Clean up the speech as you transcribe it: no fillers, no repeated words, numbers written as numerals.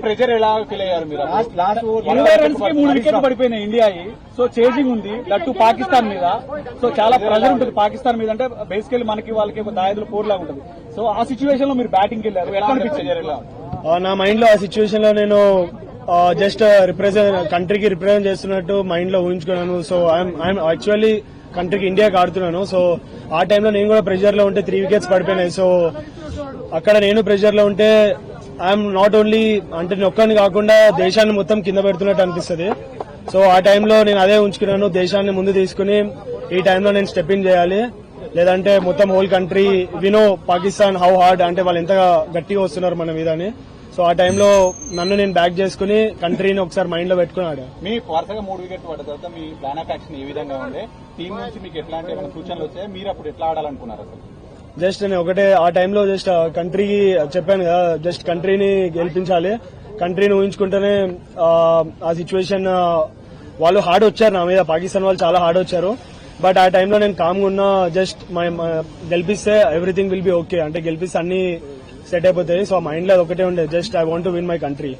Pressure ఎలా feel అయ్యారు మీరు? 20 రన్స్ కి 3 వికెట్లు పడిపోయినాయి ఇండియా. సో చేజింగ్ ఉంది దట్టు పాకిస్తాన్ మీద. సో చాలా ప్రెజర్ ఉంటుంది పాకిస్తాన్ మీద. అంటే బేసికల్లీ మనకి వాళ్ళకి దాయదులు పోర్ లాగా ఉంటుంది. సో ఆ సిచ్యువేషన్ లో మీరు బ్యాటింగ్ కి వెళ్ళారు, ఎట్లా అనిపించారు? నా మైండ్ లో ఆ సిచ్యువేషన్ లో నేను జస్ట్ కంట్రీకి రిప్రజెంట్ చేస్తున్నట్టు మైండ్ లో ఊహించుకున్నాను. సో ఐఎమ్ యాక్చువల్లీ కంట్రీకి ఇండియాకి ఆడుతున్నాను. సో ఆ టైంలో నేను కూడా ప్రెషర్ లో ఉంటే 3 వికెట్స్ పడిపోయినాయి. సో అక్కడ నేను ప్రెషర్ లో ఉంటే ఐఎమ్ నాట్ ఓన్లీ అంటే నేను ఒక్కడిని కాకుండా దేశాన్ని మొత్తం కింద పెడుతున్నట్టు అనిపిస్తుంది. సో ఆ టైంలో నేను అదే ఉంచుకున్నాను, దేశాన్ని ముందు తీసుకుని ఈ టైంలో నేను స్టెప్ ఇన్ చేయాలి, లేదంటే మొత్తం హోల్ కంట్రీ వినో పాకిస్తాన్ హౌ హార్డ్ అంటే వాళ్ళు ఎంత గట్టిగా వస్తున్నారు మన మీద అని. సో ఆ టైంలో నన్ను నేను బ్యాక్ చేసుకుని కంట్రీని ఒకసారి మైండ్ లో పెట్టుకుని ఆడా. మీ వరుసగా 3 వికెట్లు పడ్డ తర్వాత మీ ప్లాన్ ఆఫ్ యాక్షన్ ఏ విధంగా ఉండే? టీం నుంచి మీకు ఎట్లాంటి ఏమైనా సూచనలు వచ్చాయి? మీరు అప్పుడు ఎట్లా ఆడాలనుకున్నారు అసలు? జస్ట్ నేను ఒకటే ఆ టైంలో జస్ట్ కంట్రీకి చెప్పాను కదా, జస్ట్ కంట్రీని గెలిపించాలి, కంట్రీని ఊహించుకుంటేనే ఆ సిచ్యువేషన్ వాళ్ళు హార్డ్ వచ్చారు నా మీద, పాకిస్తాన్ వాళ్ళు చాలా హార్డ్ వచ్చారు. బట్ ఆ టైంలో నేను కామ్గా ఉన్నా, జస్ట్ గెలిపిస్తే ఎవ్రీథింగ్ విల్ బి ఓకే, అంటే గెలిపిస్తే అన్ని సెట్ అయిపోతాయి. సో మైండ్ లో ఒకటే ఉండే, just I want to win my country.